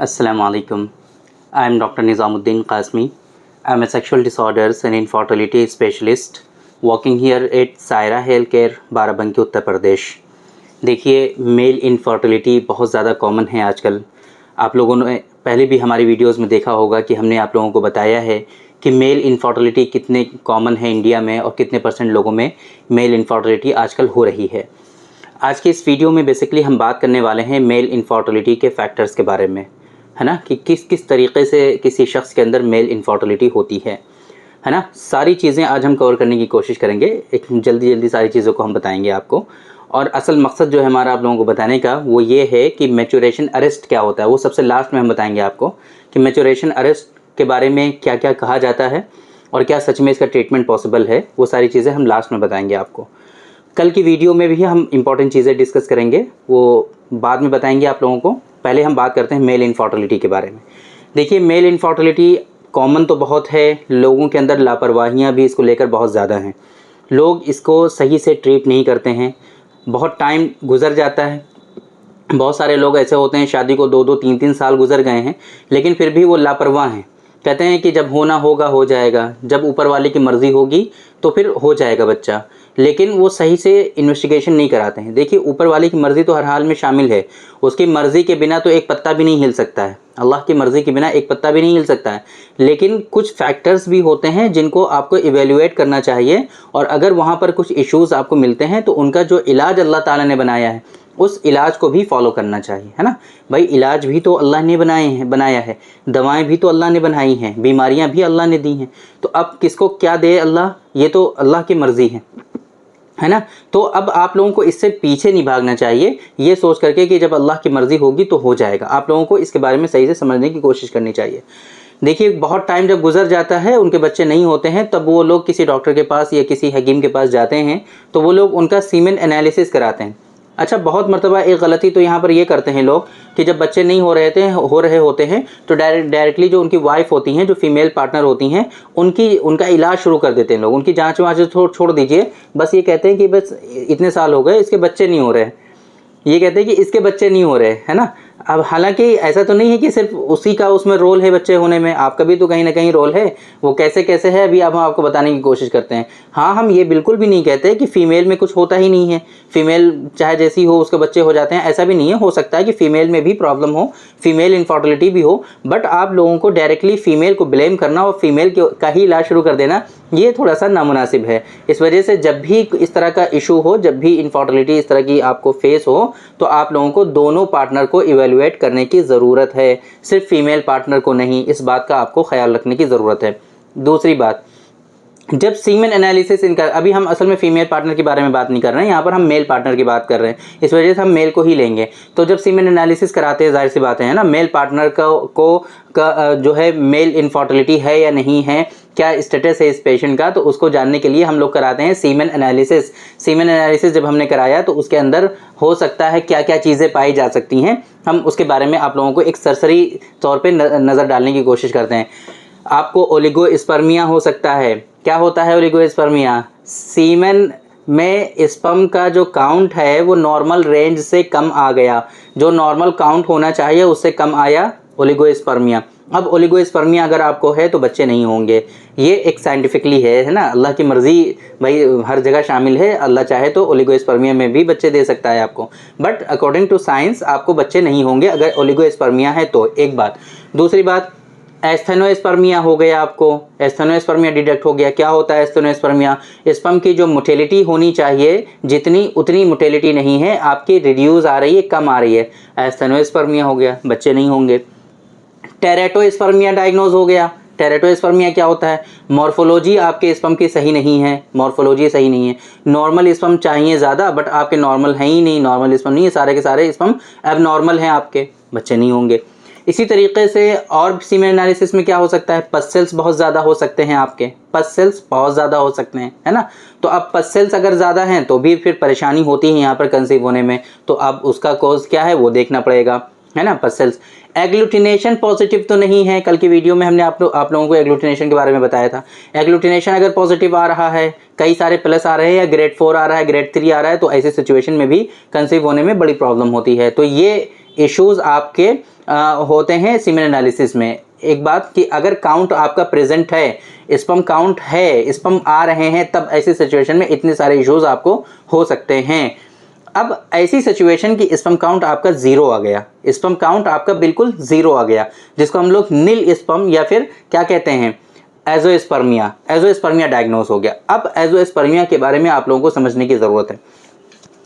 Assalamu alaikum. I am Dr. Nizamuddin Qasmi. I am a sexual disorders and infertility specialist working here at Saira Healthcare, Barabanki, Uttar Pradesh. देखिए, male infertility बहुत ज़्यादा common है आजकल। आप लोगों ने पहले भी हमारी वीडियोस में देखा होगा कि हमने आप लोगों को बताया है कि मेल इनफर्टिलिटी कितने कॉमन है इंडिया में और कितने % लोगों में मेल इनफर्टिलिटी आजकल हो रही है। आज के इस वीडियो में बेसिकली हम बात करने वाले हैं मेल इनफर्टिलिटी के फैक्टर्स के बारे में, है ना, कि किस किस तरीक़े से किसी शख्स के अंदर मेल इनफर्टिलिटी होती है ना। सारी चीज़ें आज हम कवर करने की कोशिश करेंगे, एक जल्दी सारी चीज़ों को हम बताएंगे आपको। और असल मकसद जो है हमारा आप लोगों को बताने का वो ये है कि मैच्योरेशन अरेस्ट क्या होता है, वो सबसे लास्ट में हम बताएंगे आपको कि मैच्योरेशन अरेस्ट के बारे में क्या क्या कहा जाता है और क्या सच में इसका ट्रीटमेंट पॉसिबल है। वो सारी चीज़ें हम लास्ट में बताएंगे आपको। कल की वीडियो में भी हम इंपॉर्टेंट चीज़ें डिस्कस करेंगे, वो बाद में बताएंगे आप लोगों को। पहले हम बात करते हैं मेल इनफर्टिलिटी के बारे में। देखिए, मेल इनफर्टिलिटी कॉमन तो बहुत है, लोगों के अंदर लापरवाहियाँ भी इसको लेकर बहुत ज़्यादा हैं। लोग इसको सही से ट्रीट नहीं करते हैं, बहुत टाइम गुजर जाता है। बहुत सारे लोग ऐसे होते हैं, शादी को 2-2 3-3 साल गुजर गए हैं, लेकिन फिर भी वो लापरवाह हैं। कहते हैं कि जब होना होगा हो जाएगा, जब ऊपर वाले की मर्ज़ी होगी तो फिर हो जाएगा बच्चा, लेकिन वो सही से इन्वेस्टिगेशन नहीं कराते हैं। देखिए, ऊपर वाले की मर्ज़ी तो हर हाल में शामिल है, उसकी मर्ज़ी के बिना तो एक पत्ता भी नहीं हिल सकता है। अल्लाह की मर्ज़ी के बिना एक पत्ता भी नहीं हिल सकता है, लेकिन कुछ फैक्टर्स भी होते हैं जिनको आपको इवेल्युएट करना चाहिए। और अगर वहाँ पर कुछ इश्यूज़ आपको मिलते हैं तो उनका जो इलाज अल्लाह ताला ने बनाया है उस इलाज को भी फॉलो करना चाहिए, है ना भाई। इलाज भी तो अल्लाह ने बनाया है, दवाएं भी तो अल्लाह ने बनाई हैं, बीमारियां भी अल्लाह ने दी हैं। तो अब किसको क्या दे अल्लाह, ये तो अल्लाह की मर्ज़ी है ना। तो अब आप लोगों को इससे पीछे नहीं भागना चाहिए, ये सोच करके कि जब अल्लाह की मर्ज़ी होगी तो हो जाएगा। आप लोगों को इसके बारे में सही से समझने की कोशिश करनी चाहिए। देखिए, बहुत टाइम जब गुजर जाता है, उनके बच्चे नहीं होते हैं, तब वो लोग किसी डॉक्टर के पास या किसी हकीम के पास जाते हैं, तो वो लोग उनका सीमेन एनालिसिस कराते हैं। अच्छा, बहुत मर्तबा एक गलती तो यहाँ पर ये करते हैं लोग कि जब बच्चे नहीं हो रहे होते हैं तो डायरेक्टली जो उनकी वाइफ होती हैं, जो फीमेल पार्टनर होती हैं, उनका इलाज शुरू कर देते हैं लोग। उनकी जांच वाँच छोड़ दीजिए, बस ये कहते हैं कि बस इतने साल हो गए, इसके बच्चे नहीं हो रहे, ये कहते हैं कि इसके बच्चे नहीं हो रहे, है ना। अब हालांकि ऐसा तो नहीं है कि सिर्फ उसी का उसमें रोल है बच्चे होने में, आपका भी तो कहीं ना कहीं रोल है। वो कैसे है अभी अब हम आपको बताने की कोशिश करते हैं। हाँ, हम ये बिल्कुल भी नहीं कहते कि फ़ीमेल में कुछ होता ही नहीं है, फ़ीमेल चाहे जैसी हो उसके बच्चे हो जाते हैं, ऐसा भी नहीं है। हो सकता है कि फ़ीमेल में भी प्रॉब्लम हो, फीमेल इनफर्टिलिटी भी हो, बट आप लोगों को डायरेक्टली फ़ीमेल को ब्लेम करना और फीमेल का ही इलाज शुरू कर देना, ये थोड़ा सा नामुनासिब है। इस वजह से जब भी इस तरह का इशू हो, जब भी इनफर्टिलिटी इस तरह की आपको फेस हो, तो आप लोगों को दोनों पार्टनर को इवेल्युएट करने की ज़रूरत है, सिर्फ फीमेल पार्टनर को नहीं। इस बात का आपको ख्याल रखने की ज़रूरत है। दूसरी बात, जब सीमेन एनालिसिस इनका, अभी हम असल में फीमेल पार्टनर के बारे में बात नहीं कर रहे हैं, यहाँ पर हम मेल पार्टनर की बात कर रहे हैं, इस वजह से हम मेल को ही लेंगे। तो जब सीमेन एनालिसिस कराते हैं, जाहिर सी बात है ना, मेल पार्टनर का जो है मेल इनफर्टिलिटी है या नहीं है, क्या स्टेटस है इस पेशेंट का, तो उसको जानने के लिए हम लोग कराते हैं सीमेन एनालिसिस। सीमेन एनालिसिस जब हमने कराया तो उसके अंदर हो सकता है क्या क्या चीज़ें पाई जा सकती हैं, हम उसके बारे में आप लोगों को एक सरसरी तौर पर नज़र डालने की कोशिश करते हैं। आपको ओलिगोस्पर्मिया हो सकता है। क्या होता है ओलिगोस्पर्मिया? सीमेन में स्पर्म का जो काउंट है वो नॉर्मल रेंज से कम आ गया, जो नॉर्मल काउंट होना चाहिए उससे कम आया, ओलिगोस्पर्मिया। अब ओलिगोस्पर्मिया अगर आपको है तो बच्चे नहीं होंगे, ये एक साइंटिफिकली है ना। अल्लाह की मर्ज़ी भाई हर जगह शामिल है, अल्लाह चाहे तो ओलिगोस्पर्मिया में भी बच्चे दे सकता है आपको, बट अकॉर्डिंग टू साइंस आपको बच्चे नहीं होंगे अगर ओलिगोस्पर्मिया है तो। एक बात। दूसरी बात, एस्थेनोस्पर्मिया हो गया, आपको एस्थेनोस्पर्मिया डिटेक्ट हो गया। क्या होता है एस्थेनोस्पर्मिया? स्पर्म की जो मोटिलिटी होनी चाहिए जितनी, उतनी मोटिलिटी नहीं है, आपकी रिड्यूस आ रही है, कम आ रही है, एस्थेनोस्पर्मिया हो गया, बच्चे नहीं होंगे। टेरेटोस्पर्मिया डायग्नोज हो गया। टेरेटोस्पर्मिया क्या होता है? मॉर्फोलॉजी आपके स्पर्म की सही नहीं है, मॉर्फोलॉजी सही नहीं है। नॉर्मल स्पर्म चाहिए ज़्यादा, बट आपके नॉर्मल है ही नहीं, नॉर्मल स्पर्म नहीं है, सारे के सारे स्पर्म एबनॉर्मल हैं आपके, बच्चे नहीं होंगे। इसी तरीके से और सीमेन एनालिसिस में क्या हो सकता है? पस सेल्स बहुत ज़्यादा हो सकते हैं आपके, पस सेल्स बहुत ज़्यादा हो सकते हैं, है ना। तो अब पस सेल्स अगर ज़्यादा हैं तो भी फिर परेशानी होती है यहाँ पर कंसीव होने में, तो अब उसका कॉज क्या है वो देखना पड़ेगा, है ना। पस सेल्स। एग्लूटिनेशन पॉजिटिव तो नहीं है, कल की वीडियो में हमने आप लोगों को एग्लूटिनेशन के बारे में बताया था। एग्लूटिनेशन अगर पॉजिटिव आ रहा है, कई सारे प्लस आ रहे हैं, या ग्रेड 4 आ रहा है, ग्रेड 3 आ रहा है, तो ऐसी सिचुएशन में भी कंसीव होने में बड़ी प्रॉब्लम होती है। तो ये इश्यूज आपके होते हैं सीमेन एनालिसिस में। एक बात कि अगर काउंट आपका प्रेजेंट है, स्पर्म काउंट है, स्पर्म आ रहे हैं, तब ऐसी सिचुएशन में इतने सारे इश्यूज आपको हो सकते हैं। अब ऐसी सिचुएशन की स्पर्म काउंट आपका जीरो आ गया, स्पर्म काउंट आपका बिल्कुल जीरो आ गया, जिसको हम लोग नील स्पर्म या फिर क्या कहते हैं, एजोस्पर्मिया डायग्नोस हो गया। अब एजोस्पर्मिया के बारे में आप लोगों को समझने की ज़रूरत है।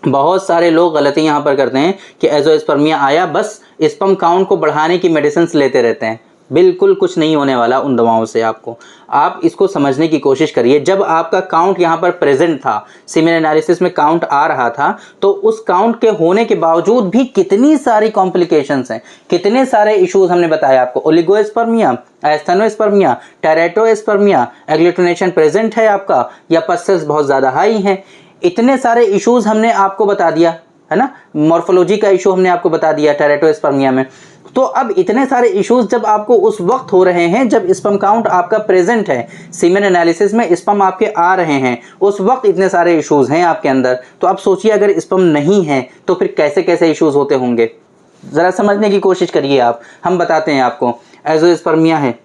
बहुत सारे लोग गलती यहाँ पर करते हैं कि एजोस्पर्मिया आया, बस स्पर्म काउंट को बढ़ाने की मेडिसिन लेते रहते हैं। बिल्कुल कुछ नहीं होने वाला उन दवाओं से आपको। आप इसको समझने की कोशिश करिए। जब आपका काउंट यहाँ पर प्रेजेंट था, सीमेन एनालिसिस में काउंट आ रहा था, तो उस काउंट के होने के बावजूद भी कितनी सारी कॉम्प्लिकेशंस हैं, कितने सारे इश्यूज हमने बताया आपको। ओलिगोस्पर्मिया, एस्थेनोस्पर्मिया, टेरेटोस्पर्मिया, एग्लूटिनेशन प्रेजेंट है आपका, या पल्सेस बहुत ज़्यादा हाई हैं, इतने सारे इश्यूज हमने आपको बता दिया है ना। मॉर्फोलॉजी का इशू हमने आपको बता दिया टेरेटोस्पर्मिया में। तो अब इतने सारे इश्यूज जब आपको उस वक्त हो रहे हैं जब स्पर्म काउंट आपका प्रेजेंट है, सीमेन एनालिसिस में स्पर्म आपके आ रहे हैं, उस वक्त इतने सारे इश्यूज हैं आपके अंदर, तो आप सोचिए अगर स्पर्म नहीं है तो फिर कैसे कैसे इश्यूज होते होंगे। ज़रा समझने की कोशिश करिए आप, हम बताते हैं आपको। एजोस्पर्मिया है,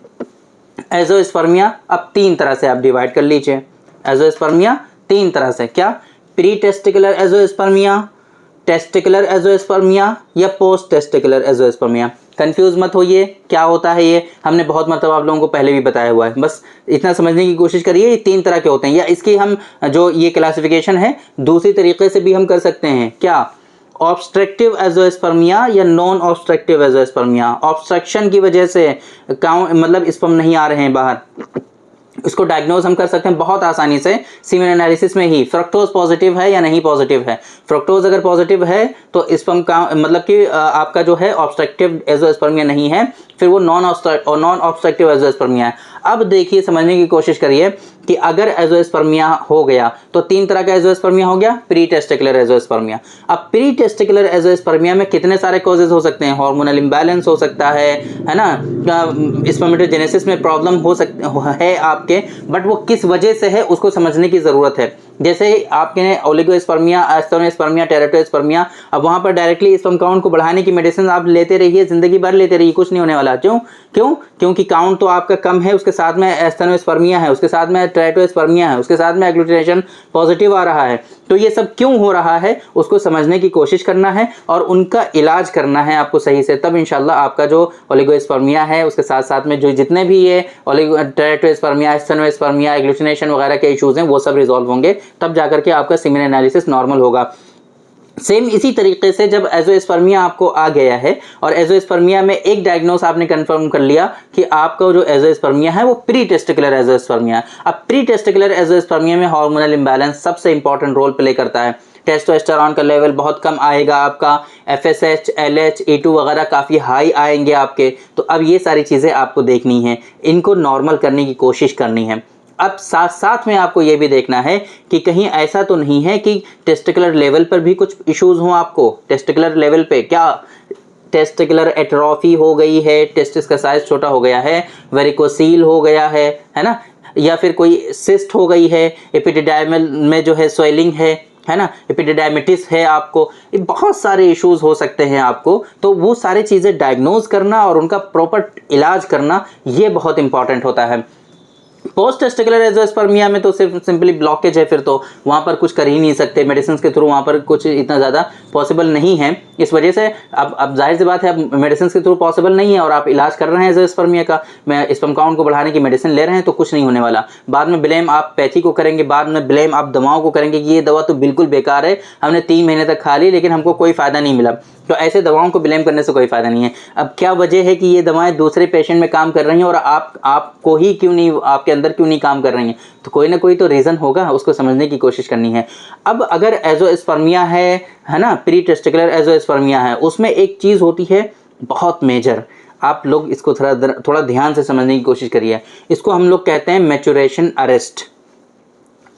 एजोस्पर्मिया अब 3 तरह से आप डिवाइड कर लीजिए। एजोस्पर्मिया 3 तरह से, क्या, pre testicular azoospermia, testicular azoospermia या पोस्ट टेस्टिकुलर एजोस्पर्मिया। कंफ्यूज मत होइए, क्या होता है ये हमने बहुत मतलब आप लोगों को पहले भी बताया हुआ है, बस इतना समझने की कोशिश करिए। ये 3 तरह के होते हैं, या इसकी हम जो ये क्लासिफिकेशन है दूसरी तरीके से भी हम कर सकते हैं, क्या, ऑब्स्ट्रक्टिव एजोस्पर्मिया या नॉन ऑब्स्ट्रक्टिव एजोस्पर्मिया। ऑब्स्ट्रक्शन की वजह से मतलब स्पर्म नहीं आ रहे हैं बाहर, इसको डायग्नोज हम कर सकते हैं बहुत आसानी से सीमेन एनालिसिस में ही। फ्रक्टोज पॉजिटिव है या नहीं पॉजिटिव है, फ्रक्टोज अगर पॉजिटिव है तो स्पर्म का मतलब कि आपका जो है ऑब्स्ट्रक्टिव एजोस्पर्मिया नहीं है, फिर वो नॉन ऑब्स्ट्रक्टिव एजोस्पर्मिया है। अब देखिए, समझने की कोशिश करिए कि अगर एजोस्पर्मिया हो गया तो 3 तरह का एजोस्पर्मिया हो गया, प्री टेस्टिकुलर एजोस्पर्मिया। अब प्री टेस्टिकुलर एजोस्पर्मिया में कितने सारे कॉजेज हो सकते हैं, हार्मोनल इंबैलेंस हो सकता है ना, स्पर्मेटोजेनेसिस में प्रॉब्लम हो सकता है आपके, बट वो किस वजह से है उसको समझने की ज़रूरत है। जैसे आपके ओलिगोस्पर्मिया, एस्थेनोस्पर्मिया, टेरेटोस्पर्मिया, अब वहाँ पर डायरेक्टली स्पर्म काउंट को बढ़ाने की मेडिसिन आप लेते रहिए, ज़िंदगी भर लेते रहिए, कुछ नहीं होने वाला। क्योंकि काउंट तो आपका कम है, उसके साथ में एस्थेनोस्पर्मिया है, उसके साथ में टेरेटोस्पर्मिया है, उसके साथ में एग्लूटिनेशन पॉजिटिव आ रहा है। तो ये सब क्यों हो रहा है उसको समझने की कोशिश करना है और उनका इलाज करना है आपको सही से, तब इंशाल्लाह आपका जो ओलिगोस्पर्मिया है उसके साथ साथ में जो जितने भी ये टेरेटोस्पर्मिया, एस्थेनोस्पर्मिया, एग्लूटिनेशन वगैरह के इश्यूज हैं वो सब रिजॉल्व होंगे, तब जाकर के आपका सीमेन एनालिसिस नॉर्मल होगा। सेम इसी तरीके से जब एजोस्पर्मिया आपको आ गया है और एजोस्पर्मिया में एक डायग्नोस आपने कंफर्म कर लिया कि आपका जो एजोस्पर्मिया है वो प्री टेस्टिकुलर एजोस्पर्मिया है। अब प्री टेस्टिकुलर एजोस्पर्मिया में हार्मोनल इंबैलेंस सबसे इंपॉर्टेंट रोल प्ले करता है। टेस्टोस्टेरोन का लेवल बहुत कम आएगा आपका, FSH, LH, E2 वगैरह काफ़ी हाई आएंगे आपके। तो अब ये सारी चीज़ें आपको देखनी है, इनको नॉर्मल करने की कोशिश करनी है। अब साथ साथ में आपको ये भी देखना है कि कहीं ऐसा तो नहीं है कि टेस्टिकुलर लेवल पर भी कुछ इश्यूज हों आपको। टेस्टिकुलर लेवल पे क्या, टेस्टिकुलर एट्रोफी हो गई है, टेस्टिस का साइज छोटा हो गया है, वेरिकोसील हो गया है ना, या फिर कोई सिस्ट हो गई है, एपिडिडाइमल में जो है स्वेलिंग है ना, एपिडिडाइमिटिस है आपको, ये बहुत सारे इश्यूज हो सकते हैं आपको। तो वो सारी चीज़ें डायग्नोज करना और उनका प्रॉपर इलाज करना ये बहुत इंपॉर्टेंट होता है। पोस्ट टेस्टिकुलर एजोस्पर्मिया में तो सिर्फ सिंपली ब्लॉकेज है, फिर तो वहाँ पर कुछ कर ही नहीं सकते, मेडिसिन के थ्रू वहाँ पर कुछ इतना ज़्यादा पॉसिबल नहीं है। इस वजह से अब जाहिर सी बात है, अब मेडिसिन के थ्रू पॉसिबल नहीं है और आप इलाज कर रहे हैं एजोस्पर्मिया का, स्पर्म काउंट को बढ़ाने की मेडिसिन ले रहे हैं, तो कुछ नहीं होने वाला। बाद में ब्लेम आप पैथी को करेंगे, बाद में ब्लेम आप दवाओं को करेंगे कि ये दवा तो बिल्कुल बेकार है, हमने 3 महीने तक खा ली लेकिन हमको कोई फ़ायदा नहीं मिला। तो ऐसे दवाओं को ब्लेम करने से कोई फ़ायदा नहीं है। अब क्या वजह है कि ये दवाएं दूसरे पेशेंट में काम कर रही हैं और आपको ही क्यों नहीं, आपके अंदर क्यों नहीं काम कर रही हैं? तो कोई ना कोई तो रीज़न होगा, उसको समझने की कोशिश करनी है। अब अगर एजोस्पर्मिया है ना, प्री टेस्टिकुलर एजोस्पर्मिया है, उसमें एक चीज़ होती है बहुत मेजर, आप लोग इसको थोड़ा ध्यान से समझने की कोशिश करिए। इसको हम लोग कहते हैं मैच्योरेशन अरेस्ट।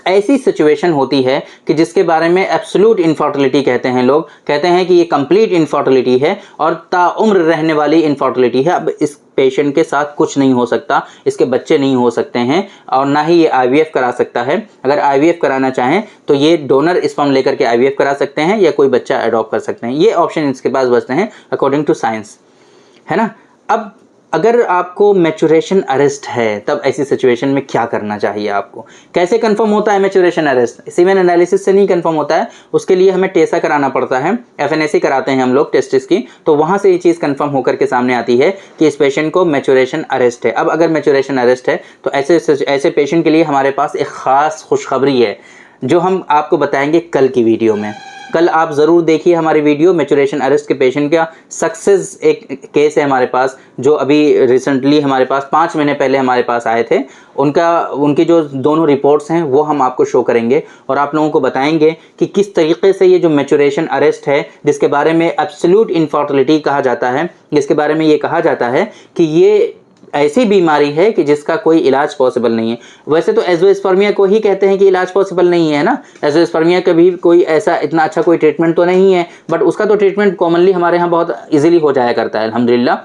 ऐसी सिचुएशन होती है कि जिसके बारे में एब्सोल्यूट इनफर्टिलिटी कहते हैं, लोग कहते हैं कि ये कंप्लीट इनफर्टिलिटी है और ताउम्र रहने वाली इनफर्टिलिटी है। अब इस पेशेंट के साथ कुछ नहीं हो सकता, इसके बच्चे नहीं हो सकते हैं और ना ही ये आईवीएफ करा सकता है। अगर आईवीएफ कराना चाहें तो ये डोनर स्पर्म लेकर के आईवीएफ करा सकते हैं या कोई बच्चा अडॉप्ट कर सकते हैं। ये ऑप्शन इसके पास बचते हैं अकॉर्डिंग टू साइंस, है ना। अब अगर आपको मैचुरेशन अरेस्ट है तब ऐसी सिचुएशन में क्या करना चाहिए आपको? कैसे कंफर्म होता है मैचुरेशन अरेस्ट? सीमेन एनालिसिस से नहीं कंफर्म होता है, उसके लिए हमें टेसा कराना पड़ता है, एफएनएसी कराते हैं हम लोग टेस्टिस की, तो वहाँ से ये चीज़ कंफर्म होकर के सामने आती है कि इस पेशेंट को मैचुरेशन अरेस्ट है। अब अगर मैचुरेशन अरेस्ट है तो ऐसे पेशेंट के लिए हमारे पास एक ख़ास खुशखबरी है जो हम आपको बताएंगे कल की वीडियो में। कल आप ज़रूर देखिए हमारी वीडियो। मैचुरेशन अरेस्ट के पेशेंट का सक्सेस एक केस है हमारे पास, जो अभी रिसेंटली हमारे पास 5 महीने पहले हमारे पास आए थे। उनकी जो दोनों रिपोर्ट्स हैं वो हम आपको शो करेंगे और आप लोगों को बताएंगे कि किस तरीके से ये जो मैचुरेशन अरेस्ट है, जिसके बारे में एब्सोल्यूट इनफर्टिलिटी कहा जाता है, जिसके बारे में ये कहा जाता है कि ये ऐसी बीमारी है कि जिसका कोई इलाज पॉसिबल नहीं है। वैसे तो एज़ोस्पर्मिया को ही कहते हैं कि इलाज पॉसिबल नहीं है ना, एज़ोस्पर्मिया का भी कोई ऐसा इतना अच्छा कोई ट्रीटमेंट तो नहीं है, बट उसका तो ट्रीटमेंट कॉमनली हमारे यहाँ बहुत इजीली हो जाया करता है अल्हम्दुलिल्लाह।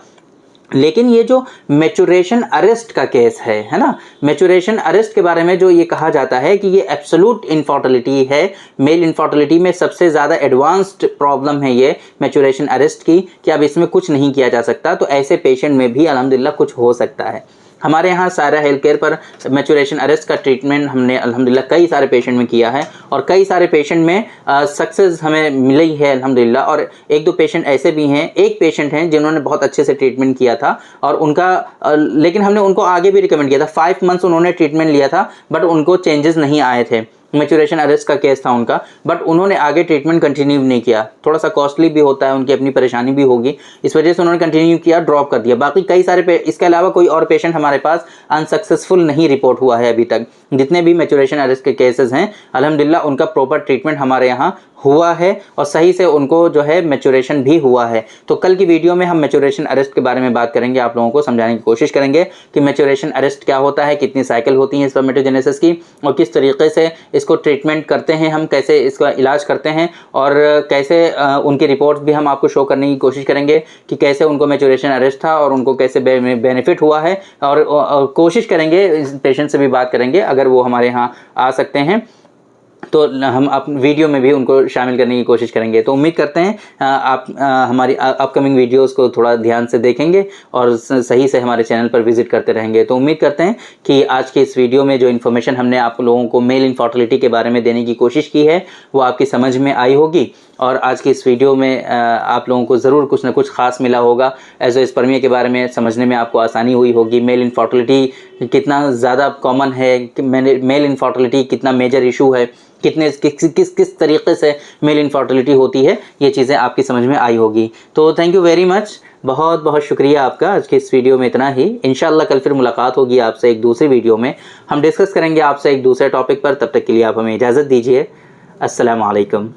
लेकिन ये जो मैचुरेशन अरेस्ट का केस है ना, मैचुरेशन अरेस्ट के बारे में जो ये कहा जाता है कि ये एब्सोल्यूट इनफर्टिलिटी है, मेल इनफर्टिलिटी में सबसे ज़्यादा एडवांस्ड प्रॉब्लम है ये मैचुरेशन अरेस्ट की, कि अब इसमें कुछ नहीं किया जा सकता। तो ऐसे पेशेंट में भी अल्हम्दुलिल्लाह कुछ हो सकता है। हमारे यहाँ सायरा हेल्थ केयर पर मैचुरेशन अरेस्ट का ट्रीटमेंट हमने अल्हम्दुलिल्लाह कई सारे पेशेंट में किया है और कई सारे पेशेंट में सक्सेस हमें मिली है अल्हम्दुलिल्लाह। और 1-2 पेशेंट ऐसे भी हैं, एक पेशेंट हैं जिन्होंने बहुत अच्छे से ट्रीटमेंट किया था और उनका लेकिन हमने उनको आगे भी रिकमेंड किया था। 5 मंथ्स उन्होंने ट्रीटमेंट लिया था बट उनको चेंजेस नहीं आए थे। मैचुरेशन अरेस्ट का केस था उनका, बट उन्होंने आगे ट्रीटमेंट कंटिन्यू नहीं किया। थोड़ा सा कॉस्टली भी होता है, उनकी अपनी परेशानी भी होगी, इस वजह से उन्होंने कंटिन्यू किया, ड्रॉप कर दिया। बाकी कई सारे इसके अलावा कोई और पेशेंट हमारे पास अनसक्सेसफुल नहीं रिपोर्ट हुआ है अभी तक। जितने भी मैचुरेशन अरेस्ट के केसेस हैं अल्हम्दुलिल्लाह उनका प्रॉपर ट्रीटमेंट हमारे यहाँ हुआ है और सही से उनको जो है मैचुरेशन भी हुआ है। तो कल की वीडियो में हम मैचुरेशन अरेस्ट के बारे में बात करेंगे, आप लोगों को समझाने की कोशिश करेंगे कि मैचुरेशन अरेस्ट क्या होता है, कितनी साइकिल होती है स्पर्मेटोजेनेसिस की और किस तरीके से इसको ट्रीटमेंट करते हैं हम, कैसे इसका इलाज करते हैं और कैसे उनकी रिपोर्ट्स भी हम आपको शो करने की कोशिश करेंगे कि कैसे उनको मैचुरेशन अरेस्ट था और उनको कैसे बेनिफिट हुआ है। और कोशिश करेंगे इस पेशेंट से भी बात करेंगे, अगर वो हमारे यहाँ आ सकते हैं तो हम वीडियो में भी उनको शामिल करने की कोशिश करेंगे। तो उम्मीद करते हैं आप हमारी अपकमिंग वीडियोस को थोड़ा ध्यान से देखेंगे और सही से हमारे चैनल पर विजिट करते रहेंगे। तो उम्मीद करते हैं कि आज की इस वीडियो में जो इन्फॉर्मेशन हमने आप लोगों को मेल इनफर्टिलिटी के बारे में देने की कोशिश की है वो आपकी समझ में आई होगी और आज की इस वीडियो में आप लोगों को ज़रूर कुछ ना कुछ ख़ास मिला होगा। एज़ोस्पर्मिया के बारे में समझने में आपको आसानी हुई होगी, मेल इनफर्टिलिटी कितना ज़्यादा कॉमन है, मेल इनफर्टिलिटी कितना मेजर इशू है, किस तरीके से मेल इनफर्टिलिटी होती है, ये चीज़ें आपकी समझ में आई होगी। तो थैंक यू वेरी मच, बहुत बहुत शुक्रिया आपका। आज के इस वीडियो में इतना ही। इंशाल्लाह कल फिर मुलाकात होगी आपसे एक दूसरी वीडियो में, हम डिस्कस करेंगे आपसे एक दूसरे टॉपिक पर। तब तक के लिए आप हमें इजाज़त दीजिए। अस्सलाम वालेकुम।